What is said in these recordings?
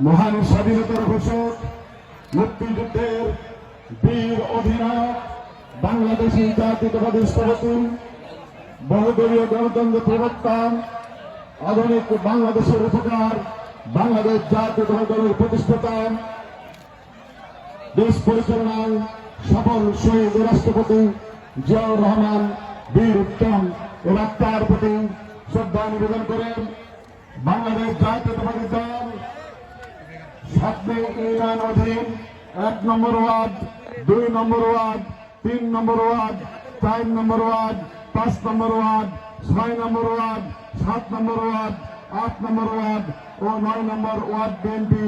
মহান স্বাধীনতার ঘোষক, মুক্তিযুদ্ধের বীর অধিনায়ক, বাংলাদেশী জাতীয়তাবাদী স্থপতি, বহুদলীয় গণতন্ত্র প্রবক্তা, আধুনিক বাংলাদেশের উপকার, বাংলাদেশ জাতীয়তাবাদী দলের প্রতিষ্ঠাতা, দেশ পরিচালনায় সফল শহীদ রাষ্ট্রপতি জিয়াউর রহমান বীর উত্তম এবার তার প্রতি শ্রদ্ধা নিবেদন করেন। বাংলাদেশ জাতীয়তাবাদী দল সাতটি ইউনিয়ন অধীন 1 নম্বর ওয়ার্ড, 2 নম্বর ওয়ার্ড, 3 নম্বর ওয়ার্ড, 4 নম্বর ওয়ার্ড, 5 নম্বর ওয়ার্ড, 6 নম্বর ওয়ার্ড, 7 নম্বর ওয়ার্ড, 8 নম্বর ওয়ার্ড ও 9 নম্বর ওয়ার্ড বিএনপি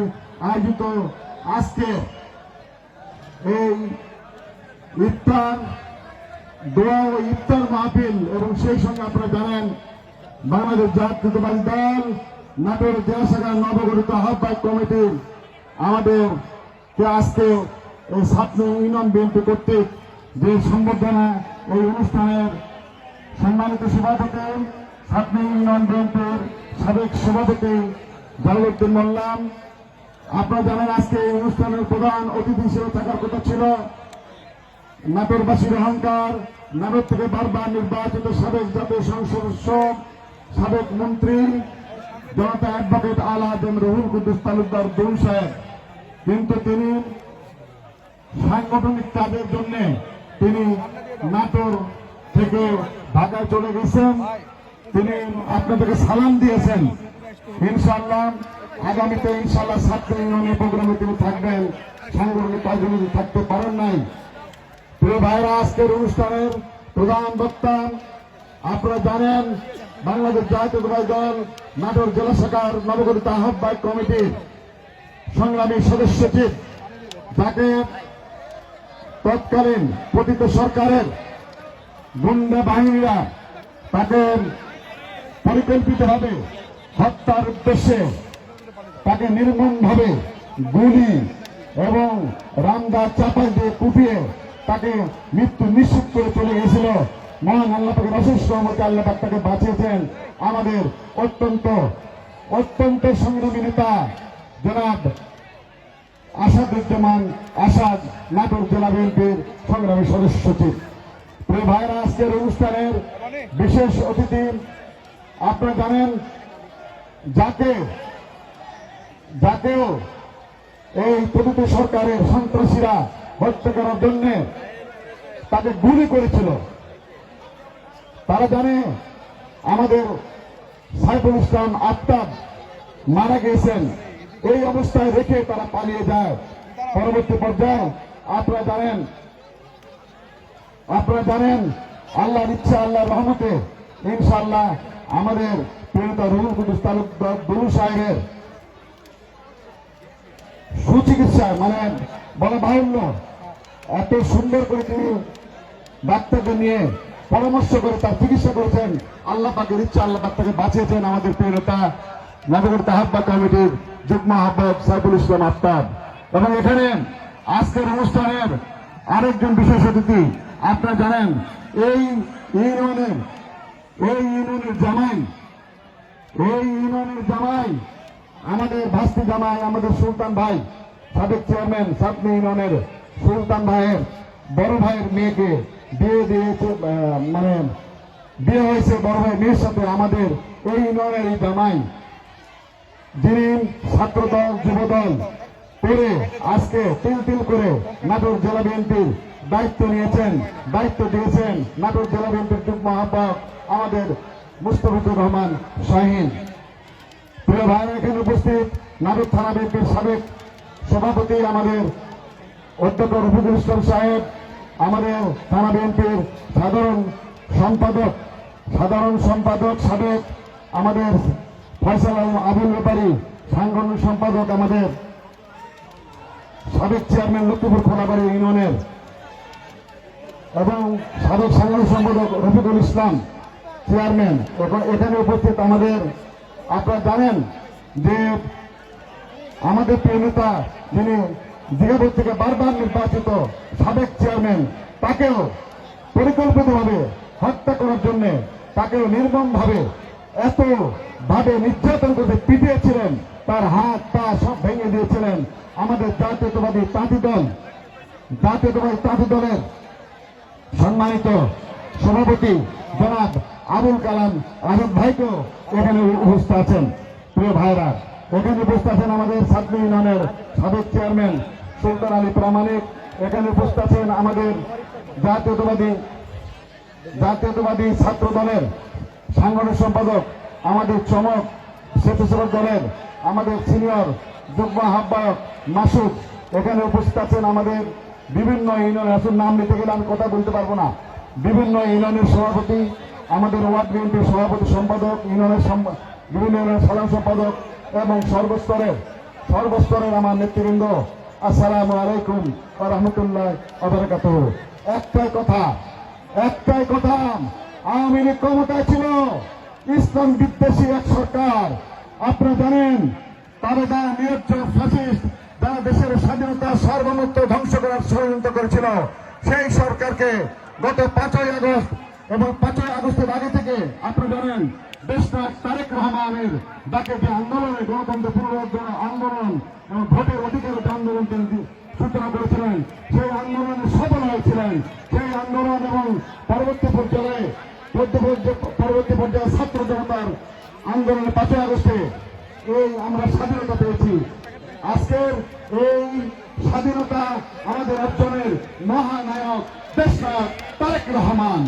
আয়োজিত আজকে এই ইফতার দোয়া ও ইফতার মাহফিল এবং সেই সঙ্গে আপনারা জানেন বাংলাদেশ জাতীয়তাবাদী দল নাটোর জেলা শাখার নবগঠিত আহ্বায়ক কমিটির আমাদের আজকে এই ছাত্র ইউনিয়ন বিএনপি কর্তৃক যে সংবর্ধনা এই অনুষ্ঠানের সম্মানিত সভাপতি ছাত্র ইউনিয়ন বিএনপির সাবেক সভাপতি জালালউদ্দিন মোল্লা। আপনারা জানেন আজকে এই অনুষ্ঠানের প্রধান অতিথি হিসেবে থাকার কথা ছিল নাটোরবাসীর অহংকার, নাটোর থেকে বারবার নির্বাচিত সাবেক জাতীয় সংসদ সদস্য, সাবেক মন্ত্রী জনতা অ্যাডভোকেট আল-আজম রুহুল কুদ্দুস তালুকদার দৌল সাহেব। কিন্তু তিনি সাংগঠনিক কাজের জন্য তিনি নাটোর থেকে ঢাকায় চলে গেছেন। তিনি আপনাদেরকে সালাম দিয়েছেন। ইনশাআল্লাহ আগামীতে ইনশাআল্লাহ ছাত্র ইউনিয়নের প্রোগ্রামে তিনি থাকবেন, সাংগঠনিক কাজে থাকতে পারেন নাই। প্রিয় ভাইরা, আজকের অনুষ্ঠানের প্রধান বক্তা আপনারা জানেন বাংলাদেশ জাতীয়তাবাদী দল নাটোর জেলা শাখার নবগঠিত আহ্বায়ক কমিটির সংগ্রামী সদস্য সচিব, যাকে তৎকালীন পতিত সরকারের গুন্ডা বাহিনীরা তাকে পরিকল্পিতভাবে হত্যার উদ্দেশ্যে তাকে নির্মমভাবে গুলি এবং রামদা চাপাই দিয়ে কুপিয়ে তাকে মৃত্যু নিশ্চিত করে চলে গেছিল। মহান আল্লাহ পাকের অশেষ রহমতে আল্লাহ পাক তাকে বাঁচিয়েছেন। আমাদের অত্যন্ত সংগ্রামী নেতা জনাব আসাদুজ্জামান আসাদ, নাটোর জেলা বিএনপির সংগ্রামী সদস্য সচিব। প্রিয় ভাইরা, আজকের অনুষ্ঠানের বিশেষ অতিথি আপনারা জানেন যাকেও এই পতিত সরকারের সন্ত্রাসীরা হত্যা করার জন্য তাকে গুলি করেছিল। তারা জানে আমাদের সাইফুল ইসলাম আফতাব মারা গিয়েছেন। এই অবস্থায় রেখে তারা পালিয়ে যায়। পরবর্তী পর্যায়ে আপনারা জানেন আল্লাহর ইচ্ছা, আল্লাহর রহমতে ইনশাআল্লাহ আমাদের প্রিয়তা রুহুল কুদ্দুস তালুকদার দৌল সাহেবের সুচিকিৎসা, মানে বলা বাহুল্য, এত সুন্দর করে তিনি ডাক্তারকে নিয়ে পরামর্শ করে তার চিকিৎসা করেছেন। আল্লাহ পাকের ইচ্ছা, আল্লাহ পাক তাকে বাঁচিয়েছেন আমাদের প্রিয়তা নবগঠিত আহ্বায়ক কমিটির যুগ্ম আহ্বায়ক সাইফুল ইসলাম আফতাব। এবং এখানে আজকের অনুষ্ঠানের আরেকজন বিশেষ অতিথি আপনারা জানেন এই ইউনিয়নের জামাই আমাদের ভাস্তি জামাই, আমাদের সুলতান ভাই, সাবেক চেয়ারম্যান সাতনি ইউনিয়নের সুলতান ভাইয়ের বড় ভাইয়ের মেয়েকে বিয়ে হয়েছে বড় ভাই মেয়ের সাথে। আমাদের এই ইউনিয়নের এই জামাই, যিনি ছাত্রদল যুবদল করে আজকে তিল করে নাটোর জেলা বিএনপির দায়িত্ব দিয়েছেন নাটোর জেলা বিএনপির যুগ্ম আহ্বায়ক আমাদের মুস্তাফিজুর রহমান শাহীন। প্রিয় ভাই, এখানে উপস্থিত নাটোর থানা বিএনপির সাবেক সভাপতি আমাদের অধ্যক্ষ রফিকুল ইসলাম সাহেব, আমাদের থানা বিএনপির সাধারণ সম্পাদক সাবেক আমাদের ফয়সাল আবুল ব্যাপারী, সাংগঠনিক সম্পাদক আমাদের সাবেক চেয়ারম্যান লক্ষ্মীপুর খোলাবাড়ি ইউনিয়নের এবং সাবেক সাংগঠনিক সম্পাদক রফিকুল ইসলাম চেয়ারম্যান। এখানে উপস্থিত আমাদের আপনারা জানেন যে আমাদের প্রিয় নেতা যিনি দিঘাপুর থেকে বারবার নির্বাচিত সাবেক চেয়ারম্যান, তাকেও পরিকল্পিতভাবে হত্যা করার জন্য তাকেও নির্মমভাবে এত ভাবে নির্যাতন করতে পিটিয়েছিলেন, তার হাত পা সব ভেঙে আমাদের জাতীয়তাবাদী তাঁতি দলের সম্মানিত সভাপতি জনাব আবুল কালাম আজাদ ভাইকেও এখানে উপস্থিত আছেন। প্রিয় ভাইরা, এখানে উপস্থিত আছেন আমাদের ছাত্র ইউনিয়নের সাবেক চেয়ারম্যান সুলতান আলী প্রামাণিক, এখানে উপস্থিত আছেন আমাদের জাতীয়তাবাদী ছাত্র দলের সাংগঠনিক সম্পাদক আমাদের চমক স্বেচ্ছাসেবক দলের আমাদের সিনিয়র যুগ্ম আহ্বায়ক মাসুদ, এখানে উপস্থিত আছেন আমাদের বিভিন্ন ইউনিয়নের, আসুন নাম নিতে গেলে আমি কথা বলতে পারবো না, বিভিন্ন ইউনিয়নের সভাপতি, আমাদের ওয়ার্ড বিএনপির সভাপতি সম্পাদক, বিভিন্ন ইউনিয়নের সাধারণ সম্পাদক এবং সর্বস্তরের আমার নেতৃবৃন্দ, আসসালামু আলাইকুম ওয়া রাহমাতুল্লাহি ওয়া বারাকাতুহু। একটাই কথা, আওয়ামী লীগ ক্ষমতায় ছিল, ইসলাম বিদ্বেষী এক সরকার। আপনারা জানেন, তারা যারা নির্লজ্জ ফ্যাসিস্ট, যারা দেশের স্বাধীনতা সার্বভৌমত্ব ধ্বংস করার ষড়যন্ত্র করেছিল, সেই সরকারকে গত 5ই আগস্ট এবং 5ই আগস্টের আগে থেকে আপনারা জানেন দেশনায়ক তারেক রহমানের ডাকে যে আন্দোলনে গণতন্ত্র পুনরুদ্ধার আন্দোলন এবং ভোটের অধিকার আন্দোলন সূচনা করেছিলেন, সেই আন্দোলনে সফল হয়েছিলেন। সেই আন্দোলন এবং পরবর্তী পর্যায়ে ছাত্র জনতার আন্দোলনে 5ই আগস্টে এই আমরা স্বাধীনতা পেয়েছি। আজকের এই স্বাধীনতা আমাদের অর্জনের মহানায়ক দেশনায়ক তারেক রহমান।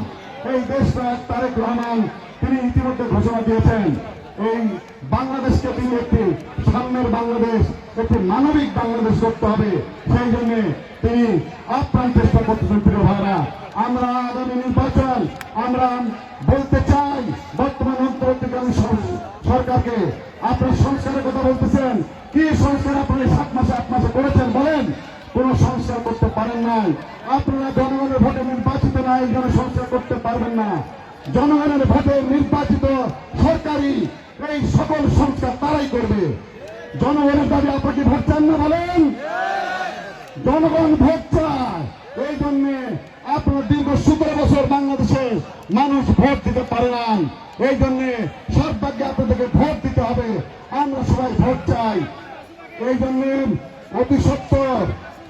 এই দেশনায়ক তারেক রহমান তিনি ইতিমধ্যে ঘোষণা দিয়েছেন, এই বাংলাদেশকে তিনি একটি সাম্যের বাংলাদেশ, একটি মানবিক বাংলাদেশ করতে হবে। সেই জন্য তিনি আপ্রাণ চেষ্টা করতেছেন। প্রিয় ভাইরা, আমরা আগামী নির্বাচন আমরা বলতে চাই বর্তমান অন্তর্বর্তীকালীন সরকারকে, আপনার সংস্কারের কথা বলতেছেন, কি সংস্কার আপনারা 7 মাসে 8 মাসে করেছেন বলেন? কোন সংস্কার করতে পারেন নাই। আপনারা জনগণের ভোটে নির্বাচিত না, এই জন্য সংস্কার করতে পারবেন না। জনগণের ভোটে নির্বাচিত সরকারি এই সকল সংস্কার তারাই করবে। জনগণের দাবি আপনাকে ভোট চান না বলেন? জনগণ ভোট চায়। এই জন্য আপনার দীর্ঘ 17 বছর বাংলাদেশে মানুষ ভোট দিতে পারে না। এই জন্য সর্বাগ্যে আপনাদেরকে ভোট দিতে হবে। আমরা সবাই ভোট চাই। এই জন্য অতি সত্বর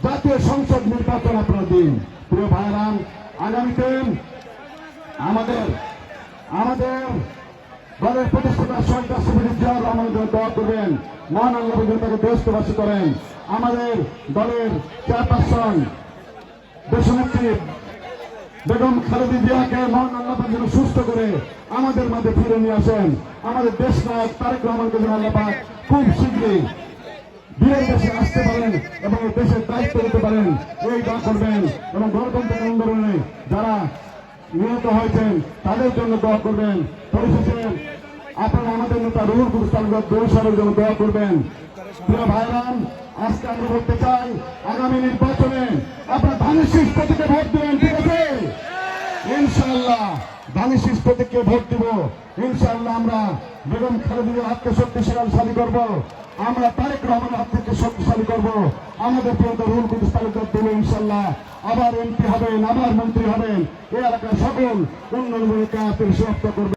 জাতীয় সংসদ নির্বাচন আপনারা দিন। প্রিয় ভাইরান, আগামীতে আমাদের দলের প্রতিষ্ঠাতা শহীদ রাষ্ট্রপতি জিয়াউর রহমানের জন্য দোয়া করবেন, মহান আল্লাহ তাকে দেশবাসী করেন। আমাদের দলের চেয়ারপারসন দেশনেত্রী বেগম খালেদা জিয়াকে মহান আল্লাহ যেন সুস্থ করে আমাদের মাঝে ফিরে নিয়ে আসেন। আমাদের দেশ নায়ক তারেক রহমানকে যেন আল্লাহ পাক খুব শীঘ্রই বিয়ের দেশে আসতে পারেন এবং দেশের দায়িত্ব নিতে পারেন, এই দোয়া করবেন। এবং গণতন্ত্র আন্দোলনে যারা নিহত হয়েছেন তাদের জন্য দোয়া করবেন। পরিশেষে আপনারা আমাদের নেতা রুহুল কুদ্দুস তালুকদার দৌসারের জন্য দোয়া করবেন। প্রিয় ভাইরান, আজকে আমরা বলতে চাই, আগামী নির্বাচনে আপনারা ধানের শীষ প্রতীকে ভোট দিবেন, ঠিক আছে? ইনশাআল্লাহ ধানের শীষ প্রতীককে ভোট দিব। ইনশাআল্লাহ আমরা বেগম খালেদা জিয়ার হাতকে শক্তিশালী করব, আমরা তারেক রহমানের হাত থেকে শক্তিশালী করব। আমাদের প্রিয় রুহুল কুদ্দুস তালুকদার দিলে ইনশাআল্লাহ আবার এমপি হবেন, আবার মন্ত্রী হবেন, এই এলাকার সকল উন্নয়নমূলক কাজ তিনি সমাপ্ত করবেন।